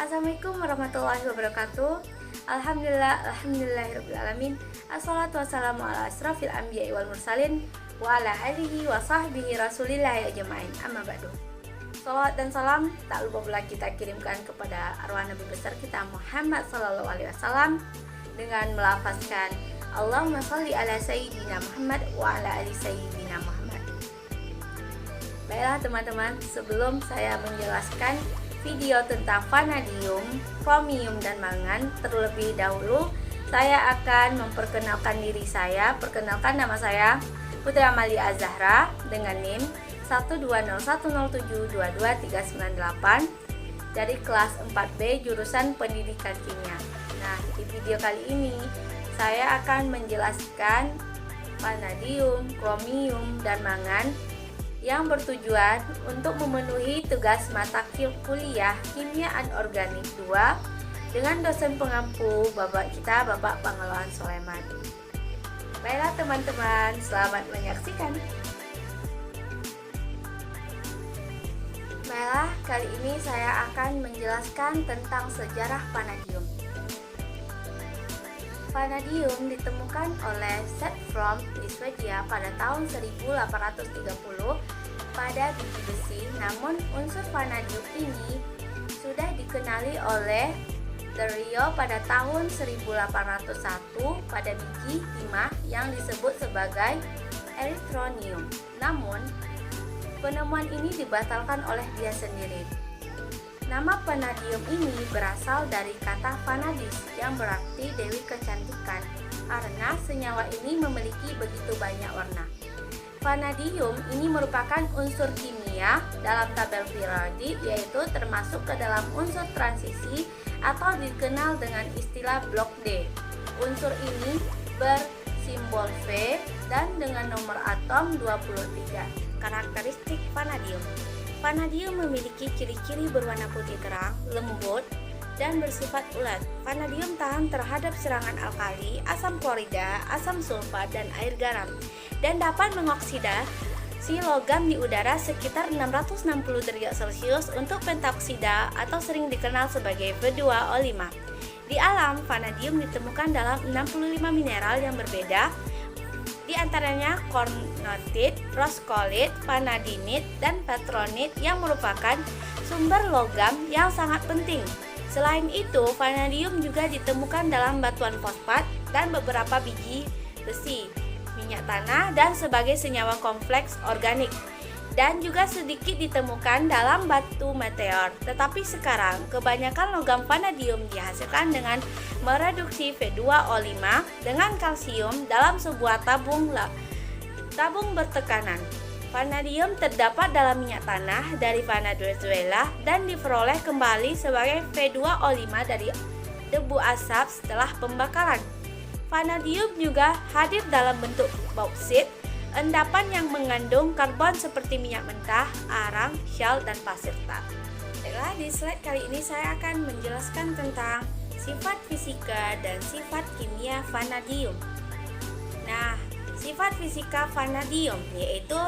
Assalamualaikum warahmatullahi wabarakatuh. Alhamdulillahirabbil Assalatu wassalamu ala asrafil anbiya'i wal mursalin wa ala alihi wa sahbihi rasulillahi ajma'in. Amma ba'du. Salawat dan salam tak lupa pula kita kirimkan kepada arwah Nabi besar kita Muhammad sallallahu alaihi wasallam dengan melafazkan Allahumma shalli ala sayyidina Muhammad wa ala ali sayyidina Muhammad. Baiklah teman-teman, sebelum saya menjelaskan video tentang vanadium, chromium, dan mangan, terlebih dahulu saya akan memperkenalkan diri saya. Perkenalkan, nama saya Putri Amalia Azahra dengan NIM 12010222398 dari kelas 4B jurusan Pendidikan Kimia. Nah, di video kali ini saya akan menjelaskan vanadium, chromium, dan mangan yang bertujuan untuk memenuhi tugas mata kuliah Kimia Anorganik 2 dengan dosen pengampu Bapak Pengelolaan Soleman. Baiklah teman-teman, selamat menyaksikan. Baiklah, kali ini saya akan menjelaskan tentang sejarah vanadium. Vanadium ditemukan oleh Sedgwick di Swedia pada tahun 1830 pada biji besi. Namun unsur vanadium ini sudah dikenali oleh Rio pada tahun 1801 pada biji timah yang disebut sebagai erythronium. Namun penemuan ini dibatalkan oleh dia sendiri. Nama vanadium ini berasal dari kata vanadis yang berarti dewi kecantikan karena senyawa ini memiliki begitu banyak warna. Vanadium ini merupakan unsur kimia dalam tabel periodik, yaitu termasuk ke dalam unsur transisi atau dikenal dengan istilah blok D. Unsur ini bersimbol V dan dengan nomor atom 23. Karakteristik vanadium. Vanadium memiliki ciri-ciri berwarna putih terang, lembut, dan bersifat ulat. Vanadium tahan terhadap serangan alkali, asam klorida, asam sulfat, dan air garam, dan dapat mengoksidasi logam di udara sekitar 660 derajat Celcius untuk pentaoksida atau sering dikenal sebagai V2O5. Di alam, vanadium ditemukan dalam 65 mineral yang berbeda, di antaranya kornotit, roskolit, vanadinit, dan petronit yang merupakan sumber logam yang sangat penting. Selain itu, vanadium juga ditemukan dalam batuan fosfat dan beberapa biji besi, minyak tanah, dan sebagai senyawa kompleks organik. Dan juga sedikit ditemukan dalam batu meteor. Tetapi sekarang kebanyakan logam vanadium dihasilkan dengan mereduksi V2O5 dengan kalsium dalam sebuah tabung bertekanan. Vanadium terdapat dalam minyak tanah dari Venezuela dan diperoleh kembali sebagai V2O5 dari debu asap setelah pembakaran. Vanadium juga hadir dalam bentuk bauksit, endapan yang mengandung karbon seperti minyak mentah, arang, shell, dan pasir tar. Baiklah, di slide kali ini saya akan menjelaskan tentang sifat fisika dan sifat kimia vanadium. Nah, sifat fisika vanadium yaitu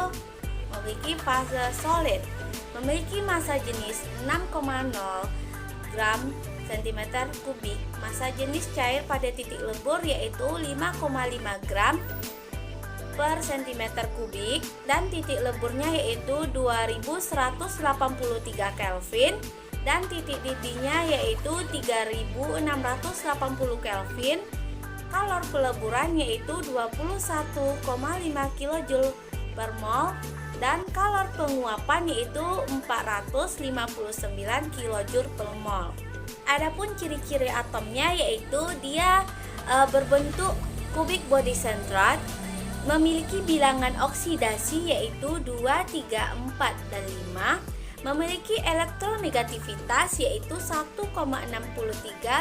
memiliki fase solid, memiliki massa jenis 6,0 gram cm kubik, massa jenis cair pada titik lebur yaitu 5,5 gram per cm kubik, dan titik leburnya yaitu 2183 Kelvin dan titik didihnya yaitu 3680 Kelvin. Kalor peleburan yaitu 21,5 kJ per mol dan kalor penguapan yaitu 459 kJ per mol. Adapun ciri-ciri atomnya yaitu dia berbentuk kubik body centered, memiliki bilangan oksidasi yaitu 2, 3, 4, dan 5, memiliki elektronegativitas yaitu 1,63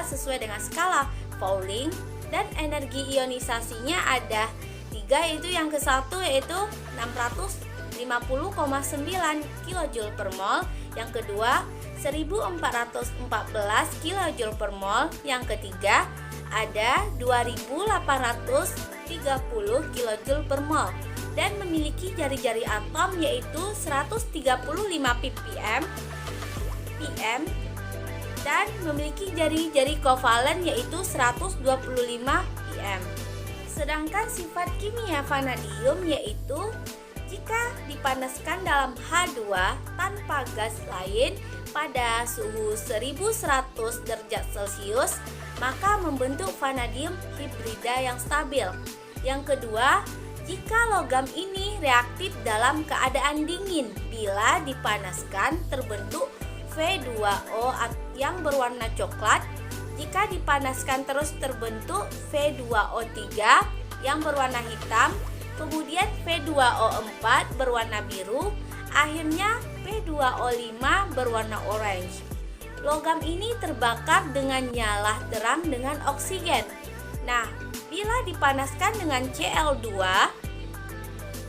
sesuai dengan skala Pauling, dan energi ionisasinya ada 3, yaitu yang ke-1 yaitu 650,9 kJ per mol, yang kedua 1414 kJ per mol, yang ketiga ada 2830 kJ per mol, dan memiliki jari-jari atom yaitu 135 ppm, dan memiliki jari-jari kovalen yaitu 125 IM. Sedangkan sifat kimia vanadium yaitu jika dipanaskan dalam H2 tanpa gas lain pada suhu 1100 derajat Celcius, maka membentuk vanadium hibrida yang stabil. Yang kedua, jika logam ini reaktif dalam keadaan dingin, bila dipanaskan terbentuk V2O yang berwarna coklat. Jika dipanaskan terus terbentuk V2O3 yang berwarna hitam, kemudian V2O4 berwarna biru, akhirnya V2O5 berwarna orange. Logam ini terbakar dengan nyala terang dengan oksigen. Nah, bila dipanaskan dengan Cl2,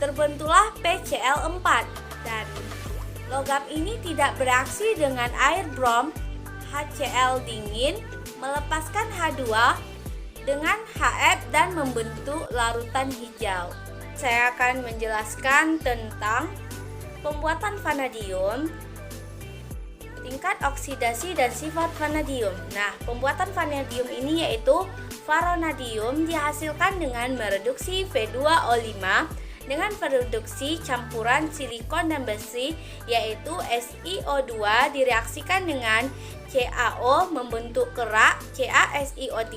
terbentuklah PCl4 dan logam ini tidak bereaksi dengan air brom HCl dingin, melepaskan H2 dengan HF dan membentuk larutan hijau. Saya akan menjelaskan tentang pembuatan vanadium, tingkat oksidasi dan sifat vanadium. Nah, pembuatan vanadium ini yaitu vanadium dihasilkan dengan mereduksi V2O5 dengan reduksi campuran silikon dan besi yaitu SiO2 direaksikan dengan CaO membentuk kerak CaSiO3.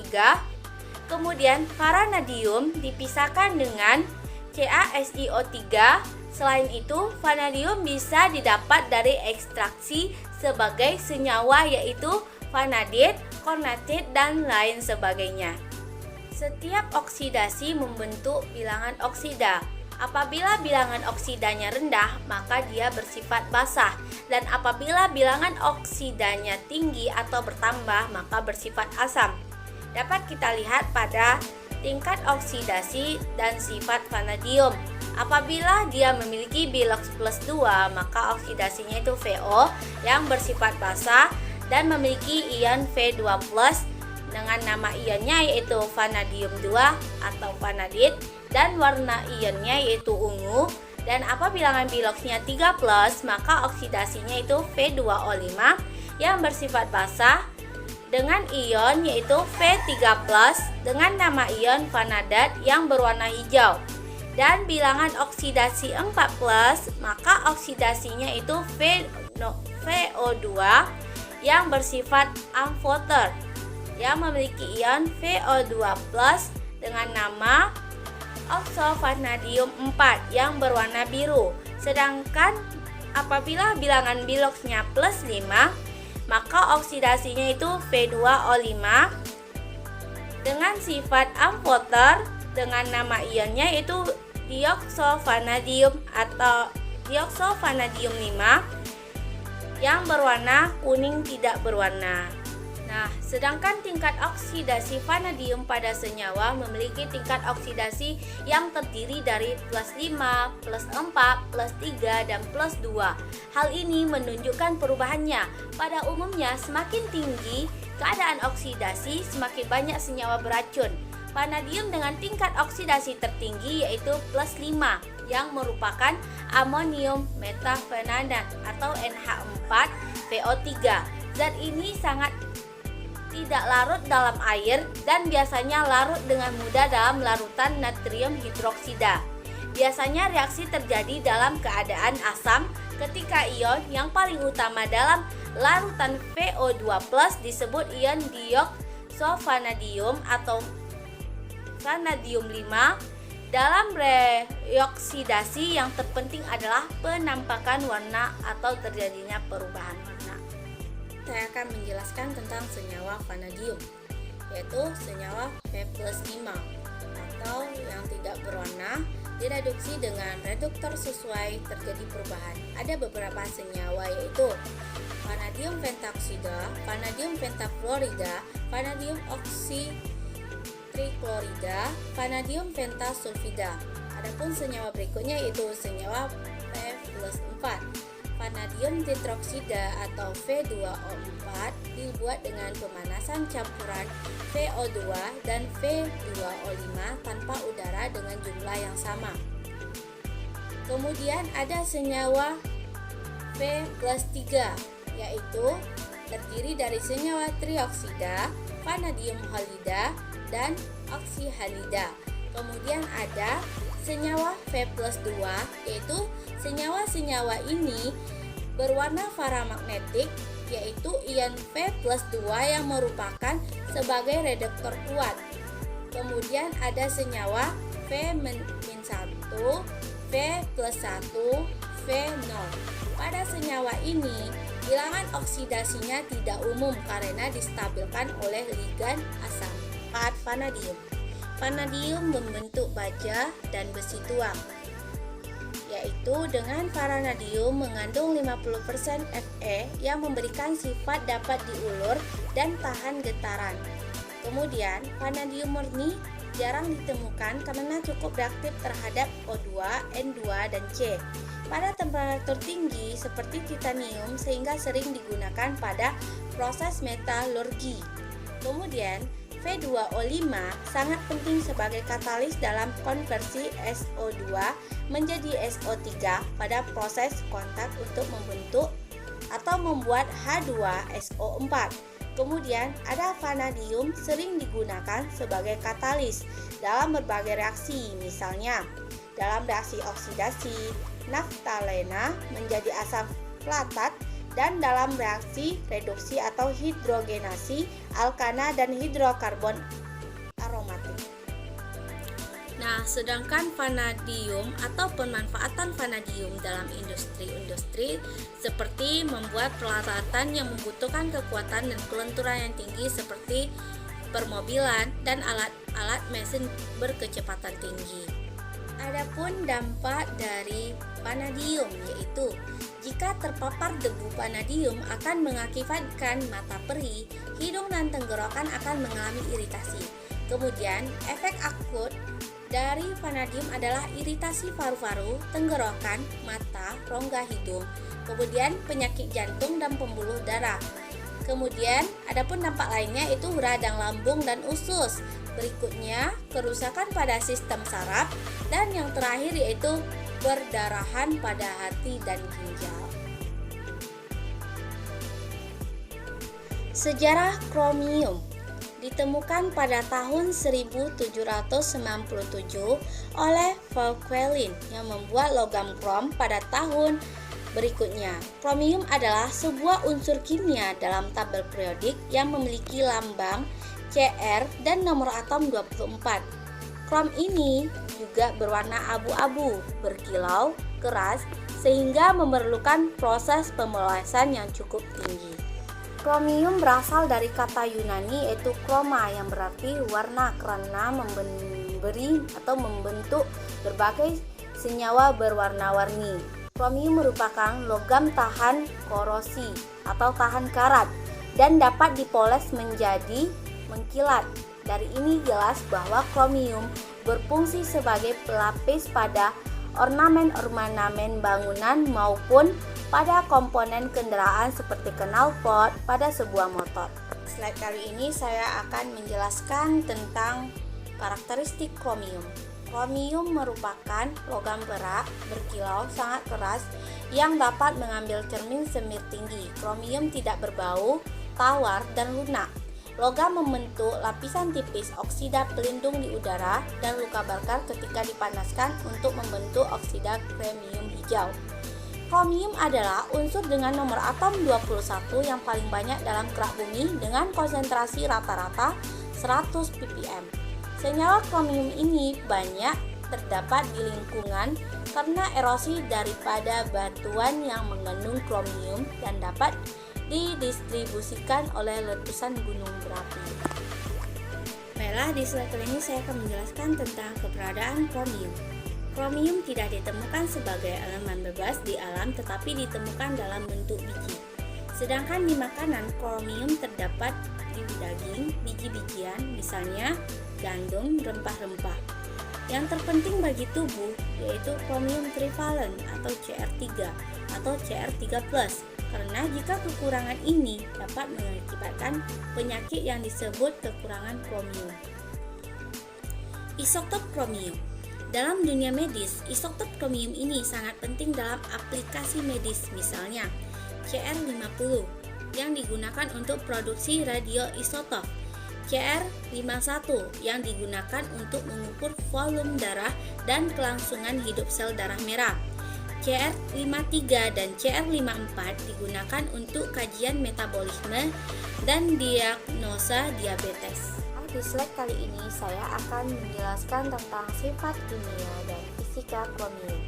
Kemudian vanadium dipisahkan dengan CaSiO3. Selain itu, vanadium bisa didapat dari ekstraksi sebagai senyawa yaitu vanadit, kornatit, dan lain sebagainya. Setiap oksidasi membentuk bilangan oksida. Apabila bilangan oksidanya rendah, maka dia bersifat basah. Dan apabila bilangan oksidanya tinggi atau bertambah, maka bersifat asam. Dapat kita lihat pada tingkat oksidasi dan sifat vanadium. Apabila dia memiliki bilox plus 2, maka oksidasinya itu VO yang bersifat basah dan memiliki ion V2+ dengan nama ionnya yaitu vanadium 2 atau vanadit dan warna ionnya yaitu ungu. Dan apabila biloxnya 3+, maka oksidasinya itu V2O5 yang bersifat basah dengan ion yaitu V3+ dengan nama ion vanadat yang berwarna hijau. Dan bilangan oksidasi 4+, maka oksidasinya itu VO2 yang bersifat amphoter yang memiliki ion VO2+ dengan nama oxovanadium 4 yang berwarna biru. Sedangkan apabila bilangan biloxnya +5, maka oksidasinya itu V2O5 dengan sifat amphoter dengan nama ionnya yaitu dioxovanadium atau dioxovanadium 5 yang berwarna kuning tidak berwarna. Nah, sedangkan tingkat oksidasi vanadium pada senyawa memiliki tingkat oksidasi yang terdiri dari +5, +4, +3, dan +2. Hal ini menunjukkan perubahannya. Pada umumnya, semakin tinggi keadaan oksidasi, semakin banyak senyawa beracun. Vanadium dengan tingkat oksidasi tertinggi yaitu +5 yang merupakan amonium metafenanat atau NH4PO3. Zat ini sangat tidak larut dalam air dan biasanya larut dengan mudah dalam larutan natrium hidroksida. Biasanya reaksi terjadi dalam keadaan asam ketika ion yang paling utama dalam larutan VO2+ disebut ion dioxovanadium atau vanadium 5. Dalam reoksidasi yang terpenting adalah penampakan warna atau terjadinya perubahan warna. Saya akan menjelaskan tentang senyawa vanadium, yaitu senyawa V+5 atau yang tidak berwarna direduksi dengan reduktor sesuai terjadi perubahan. Ada beberapa senyawa yaitu vanadium pentaoksida, vanadium pentafluorida, vanadium oksitriklorida, vanadium pentasulfida. Adapun senyawa berikutnya yaitu senyawa V+4. Vanadium tetroksida atau V2O4 dibuat dengan pemanasan campuran VO2 dan V2O5 tanpa udara dengan jumlah yang sama. Kemudian ada senyawa V+3 yaitu terdiri dari senyawa trioksida, vanadium halida, dan oksihalida. Kemudian ada senyawa V+2, yaitu senyawa-senyawa ini berwarna paramagnetik, yaitu ion V+2 yang merupakan sebagai reduktor kuat. Kemudian ada senyawa V-1, V+1, V0. Pada senyawa ini, bilangan oksidasinya tidak umum karena distabilkan oleh ligan asam. 4. Vanadium. Vanadium membentuk baja dan besi tuang, yaitu dengan vanadium mengandung 50% Fe yang memberikan sifat dapat diulur dan tahan getaran. Kemudian, vanadium murni jarang ditemukan karena cukup reaktif terhadap O2, N2, dan C pada temperatur tinggi seperti titanium sehingga sering digunakan pada proses metalurgi. Kemudian, V2O5 sangat penting sebagai katalis dalam konversi SO2 menjadi SO3 pada proses kontak untuk membentuk atau membuat H2SO4. Kemudian ada vanadium sering digunakan sebagai katalis dalam berbagai reaksi, misalnya dalam reaksi oksidasi naftalena menjadi asam flatat dan dalam reaksi reduksi atau hidrogenasi alkana dan hidrokarbon aromatik. Nah, sedangkan vanadium atau pemanfaatan vanadium dalam industri seperti membuat peralatan yang membutuhkan kekuatan dan kelenturan yang tinggi seperti permobilan dan alat-alat mesin berkecepatan tinggi. Adapun dampak dari vanadium yaitu jika terpapar debu vanadium akan mengakibatkan mata perih, hidung dan tenggorokan akan mengalami iritasi. Kemudian efek akut dari vanadium adalah iritasi paru-paru, tenggorokan, mata, rongga hidung. Kemudian penyakit jantung dan pembuluh darah. Kemudian adapun dampak lainnya itu radang lambung dan usus. Berikutnya kerusakan pada sistem saraf dan yang terakhir yaitu perdarahan pada hati dan ginjal. Sejarah kromium ditemukan pada tahun 1797 oleh Vauquelin yang membuat logam krom pada tahun berikutnya. Kromium adalah sebuah unsur kimia dalam tabel periodik yang memiliki lambang Cr dan nomor atom 24. Krom ini juga berwarna abu-abu, berkilau, keras, sehingga memerlukan proses pemolesan yang cukup tinggi. Kromium berasal dari kata Yunani yaitu kroma yang berarti warna karena memberi atau membentuk berbagai senyawa berwarna-warni. Kromium merupakan logam tahan korosi atau tahan karat dan dapat dipoles menjadi mengkilat. Dari ini jelas bahwa kromium berfungsi sebagai pelapis pada ornamen-ornamen bangunan maupun pada komponen kendaraan seperti knalpot pada sebuah motor. Slide kali ini saya akan menjelaskan tentang karakteristik kromium. Kromium merupakan logam perak berkilau sangat keras yang dapat mengambil cermin semir tinggi. Kromium tidak berbau, tawar, dan lunak. Logam membentuk lapisan tipis oksida pelindung di udara dan luka bakar ketika dipanaskan untuk membentuk oksida kremium hijau. Kromium adalah unsur dengan nomor atom 21 yang paling banyak dalam kerak bumi dengan konsentrasi rata-rata 100 ppm. Senyawa kromium ini banyak terdapat di lingkungan karena erosi daripada batuan yang mengandung kromium dan dapat didistribusikan oleh letusan gunung berapi. Baiklah, di slide kali ini saya akan menjelaskan tentang keberadaan kromium. Kromium tidak ditemukan sebagai elemen bebas di alam tetapi ditemukan dalam bentuk biji. Sedangkan di makanan, kromium terdapat di daging, biji-bijian, misalnya gandum, rempah-rempah. Yang terpenting bagi tubuh yaitu kromium trivalent atau Cr3 atau Cr3+. Karena jika kekurangan ini dapat mengakibatkan penyakit yang disebut kekurangan kromium. Isotop kromium. Dalam dunia medis, isotop kromium ini sangat penting dalam aplikasi medis, misalnya Cr50, yang digunakan untuk produksi radioisotop. Cr51 yang digunakan untuk mengukur volume darah dan kelangsungan hidup sel darah merah. Cr53 dan Cr54 digunakan untuk kajian metabolisme dan diagnosa diabetes. Di slide kali ini saya akan menjelaskan tentang sifat kimia dan fisika kromium.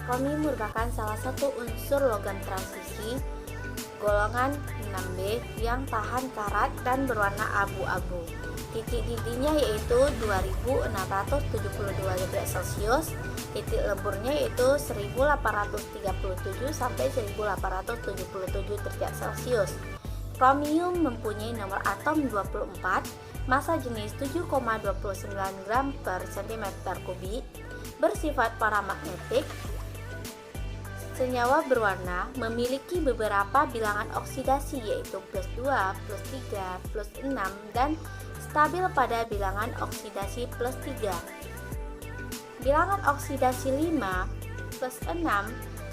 Kromium merupakan salah satu unsur logam transisi golongan 6B yang tahan karat dan berwarna abu-abu. Titik didihnya yaitu 2672 derajat Celcius, titik leburnya yaitu 1837 sampai 1877 derajat Celcius. Kromium mempunyai nomor atom 24, massa jenis 7,29 gram per cm kubik, bersifat paramagnetik. Senyawa berwarna memiliki beberapa bilangan oksidasi yaitu plus 2, plus 3, plus 6 dan stabil pada bilangan oksidasi plus 3. Bilangan oksidasi 5 plus 6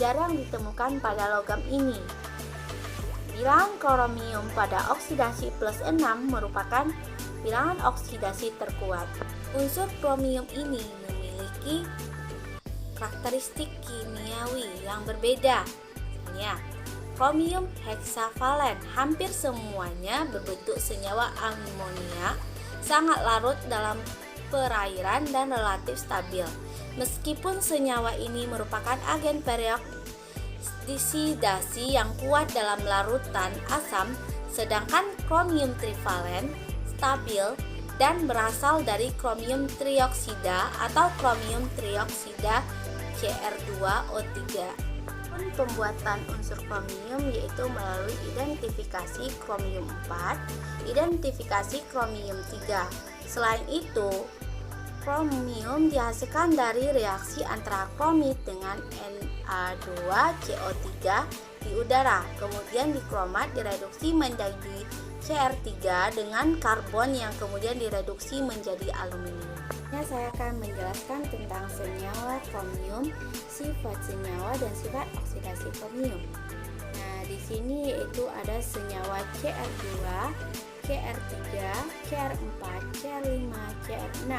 jarang ditemukan pada logam ini. Bilangan kromium pada oksidasi plus 6 merupakan bilangan oksidasi terkuat. Unsur kromium ini memiliki karakteristik kimiawi yang berbeda. Misalnya, kromium heksavalen hampir semuanya berbentuk senyawa amonia, sangat larut dalam perairan dan relatif stabil. Meskipun senyawa ini merupakan agen peroksidasi yang kuat dalam larutan asam, sedangkan kromium trivalen stabil dan berasal dari kromium trioksida atau kromium trioksida Cr2O3. Pembuatan unsur kromium yaitu melalui identifikasi kromium 4, identifikasi kromium 3. Selain itu, kromium dihasilkan dari reaksi antara kromit dengan Na2CO3 di udara, kemudian dikromat direduksi menjadi Cr3 dengan karbon yang kemudian direduksi menjadi aluminium. Saya akan menjelaskan tentang senyawa kromium, sifat senyawa dan sifat oksidasi kromium. Nah, di sini yaitu ada senyawa Cr2, Cr3, Cr4, Cr5, Cr6.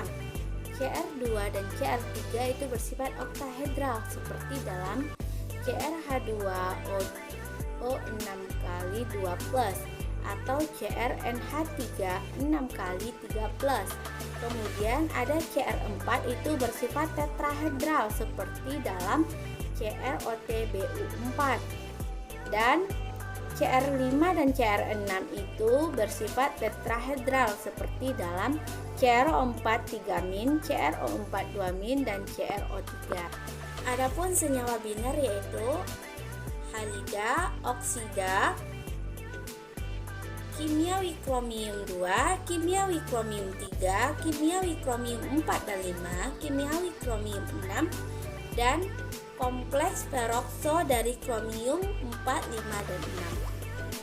Cr2 dan Cr3 itu bersifat oktahedral seperti dalam CrH2O6 kali 2+, atau CrNH3 6 kali 3+. Kemudian ada Cr4 itu bersifat tetrahedral seperti dalam CrOTBU4. Dan Cr5 dan Cr6 itu bersifat tetrahedral seperti dalam CrO4 3-, CrO4 2-, dan CrO3. Adapun senyawa biner yaitu halida, oksida, kimiawi kromium 2, kimiawi kromium 3, kimiawi kromium 4 dan 5, kimiawi kromium 6, dan kompleks perokso dari kromium 4, 5, dan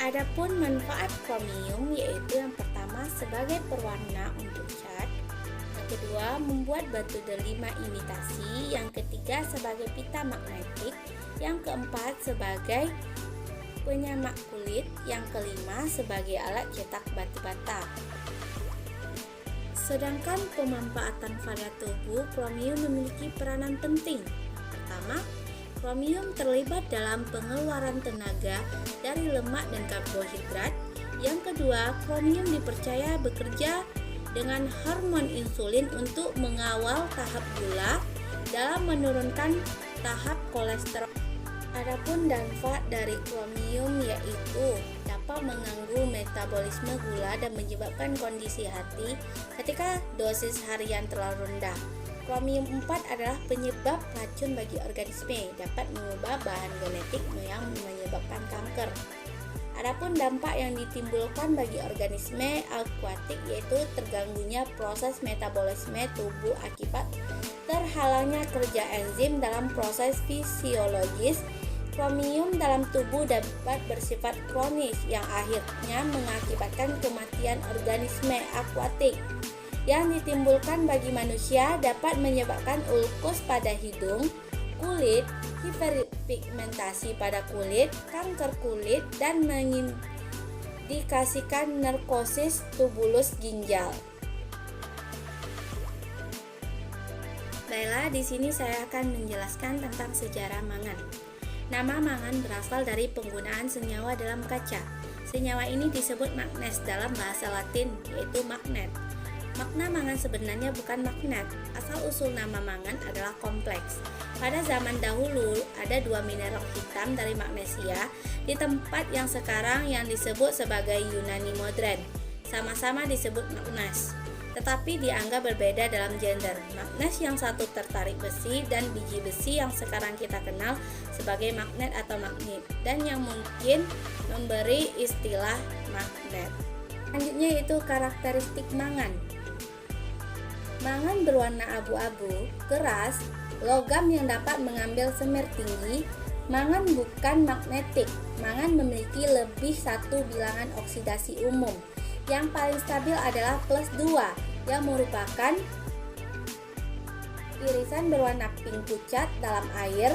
6. Adapun manfaat kromium yaitu yang pertama sebagai perwarna untuk cat, yang kedua membuat batu delima imitasi, yang ketiga sebagai pita magnetik, yang keempat sebagai penyamak kulit, yang kelima sebagai alat cetak batu bata. Sedangkan pemanfaatan pada tubuh, kromium memiliki peranan penting. Pertama, kromium terlibat dalam pengeluaran tenaga dari lemak dan karbohidrat. Yang kedua, kromium dipercaya bekerja dengan hormon insulin untuk mengawal tahap gula dalam menurunkan tahap kolesterol. Adapun dampak dari kromium yaitu dapat mengganggu metabolisme gula dan menyebabkan kondisi hati ketika dosis harian terlalu rendah. Kromium 4 adalah penyebab racun bagi organisme, dapat mengubah bahan genetik yang menyebabkan kanker. Adapun dampak yang ditimbulkan bagi organisme akuatik yaitu terganggunya proses metabolisme tubuh akibat terhalangnya kerja enzim dalam proses fisiologis. Kromium dalam tubuh dapat bersifat kronis yang akhirnya mengakibatkan kematian organisme akuatik. Yang ditimbulkan bagi manusia dapat menyebabkan ulkus pada hidung, kulit, hiperpigmentasi pada kulit, kanker kulit, dan dikasihkan narkosis tubulus ginjal. Baiklah, di sini saya akan menjelaskan tentang sejarah mangan. Nama mangan berasal dari penggunaan senyawa dalam kaca. Senyawa ini disebut magnes dalam bahasa Latin, yaitu magnet. Makna mangan sebenarnya bukan magnet. Asal-usul nama mangan adalah kompleks. Pada zaman dahulu, ada dua mineral hitam dari magnesia di tempat yang sekarang yang disebut sebagai Yunani modern. Sama-sama disebut magnes, tetapi dianggap berbeda dalam gender. Magnes yang satu tertarik besi dan biji besi yang sekarang kita kenal sebagai magnet atau magnet, dan yang mungkin memberi istilah magnet. Selanjutnya itu karakteristik mangan. Mangan berwarna abu-abu, keras, logam yang dapat mengambil semir tinggi. Mangan bukan magnetik. Mangan memiliki lebih satu bilangan oksidasi umum. Yang paling stabil adalah plus 2 yang merupakan irisan berwarna pink pucat dalam air.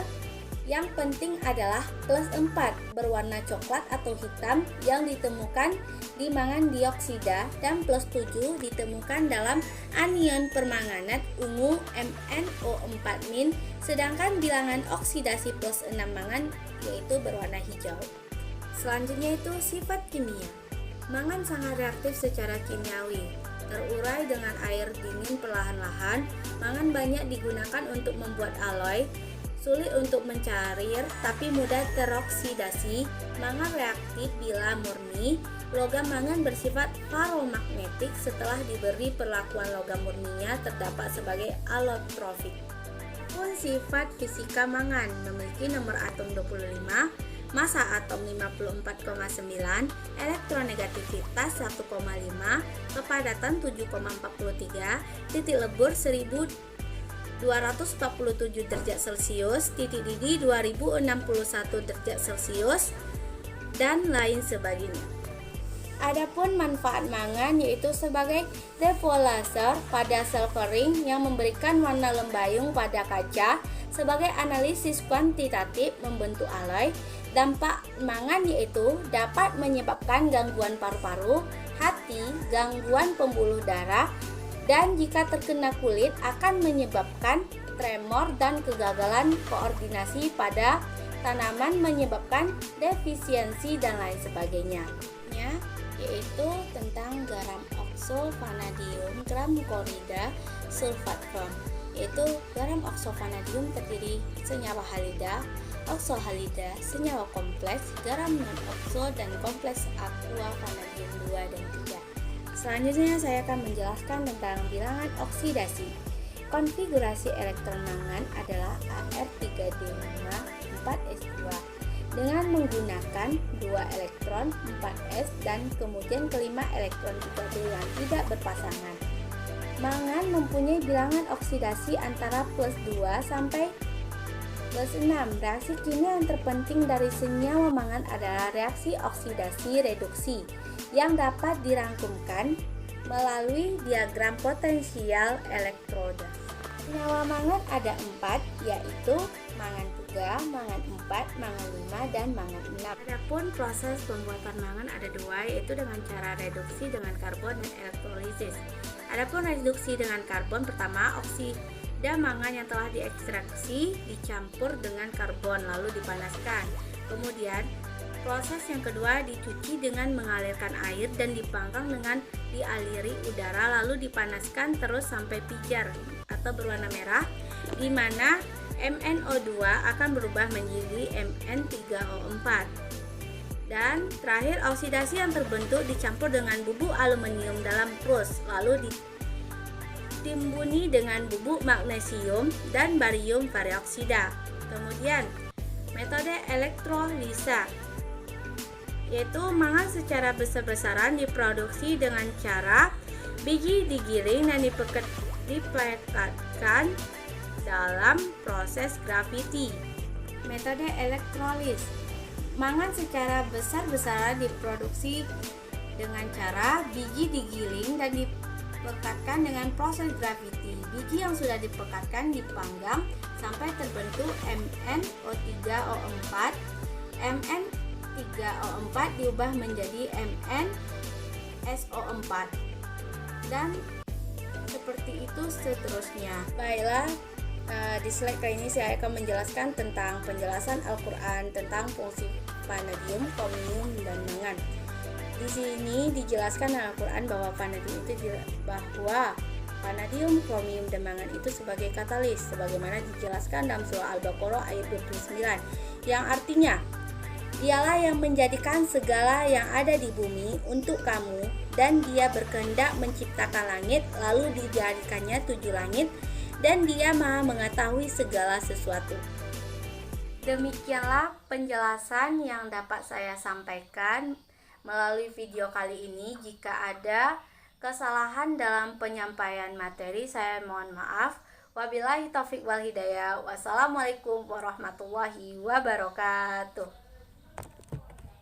Yang penting adalah plus 4 berwarna coklat atau hitam yang ditemukan di mangan dioksida, dan plus 7 ditemukan dalam anion permanganat ungu MnO4-, sedangkan bilangan oksidasi plus 6 mangan yaitu berwarna hijau. Selanjutnya itu sifat kimia. Mangan sangat reaktif secara kimiawi, terurai dengan air dingin perlahan-lahan. Mangan banyak digunakan untuk membuat alloy, sulit untuk mencair tapi mudah teroksidasi. Mangan reaktif bila murni. Logam mangan bersifat ferromagnetik. Setelah diberi perlakuan logam murninya terdapat sebagai allotrofik. Pun sifat fisika mangan memiliki nomor atom 25, massa atom 54,9, elektronegativitas 1,5, kepadatan 7,43, titik lebur 1247 derajat Celcius, titik didih 2061 derajat Celcius, dan lain sebagainya. Adapun manfaat mangan yaitu sebagai defolaser pada silvering yang memberikan warna lembayung pada kaca, sebagai analisis kuantitatif membentuk alloy. Dampak mangan yaitu dapat menyebabkan gangguan paru-paru, hati, gangguan pembuluh darah, dan jika terkena kulit akan menyebabkan tremor dan kegagalan koordinasi pada tanaman, menyebabkan defisiensi dan lain sebagainya. Yaitu tentang garam oksovanadium, gram klorida, sulfat krom. Yaitu garam oksovanadium terdiri senyawa halida, oksohalida, senyawa kompleks, garam non-okso, dan kompleks aqua vanadium 2 dan 3. Selanjutnya saya akan menjelaskan tentang bilangan oksidasi. Konfigurasi elektron mangan adalah Ar3D5 4s2 dengan menggunakan 2 elektron 4s dan kemudian kelima elektron 3d yang tidak berpasangan. Mangan mempunyai bilangan oksidasi antara plus 2 sampai plus 6. Reaksi kimia yang terpenting dari senyawa mangan adalah reaksi oksidasi reduksi yang dapat dirangkumkan melalui diagram potensial elektroda. Senyawa mangan ada 4, yaitu mangan 3, mangan 4, mangan 5, dan mangan 6. Adapun proses pembuatan mangan ada 2, yaitu dengan cara reduksi dengan karbon dan elektrolisis. Adapun reduksi dengan karbon, pertama oksida mangan yang telah diekstraksi dicampur dengan karbon lalu dipanaskan. Kemudian proses yang kedua dicuci dengan mengalirkan air dan dipanggang dengan dialiri udara lalu dipanaskan terus sampai pijar atau berwarna merah, di mana MnO2 akan berubah menjadi Mn3O4. Dan terakhir oksidasi yang terbentuk dicampur dengan bubuk aluminium dalam prus lalu ditimbuni dengan bubuk magnesium dan barium varioksida. Kemudian metode elektrolisa, yaitu mangan secara besar-besaran diproduksi dengan cara biji digiling dan dipekatkan dalam proses graviti. Metode elektrolis, mangan secara besar-besaran diproduksi dengan cara biji digiling dan dipekatkan dengan proses graviti. Biji yang sudah dipekatkan dipanggang sampai terbentuk MnO3O4. H3O4 diubah menjadi MnSO4 dan seperti itu seterusnya. Baiklah, di slide kali ini saya akan menjelaskan tentang penjelasan Al-Quran tentang fungsi vanadium, chromium, dan mangan. Di sini dijelaskan Al-Quran bahwa vanadium, chromium, dan mangan itu sebagai katalis, sebagaimana dijelaskan dalam surah Al-Baqarah ayat 29, yang artinya, dialah yang menjadikan segala yang ada di bumi untuk kamu, dan dia berkehendak menciptakan langit, lalu dijadikannya 7 langit, dan dia maha mengetahui segala sesuatu. Demikianlah penjelasan yang dapat saya sampaikan melalui video kali ini. Jika ada kesalahan dalam penyampaian materi, saya mohon maaf. Wabillahi taufiq wal hidayah. Wassalamualaikum warahmatullahi wabarakatuh.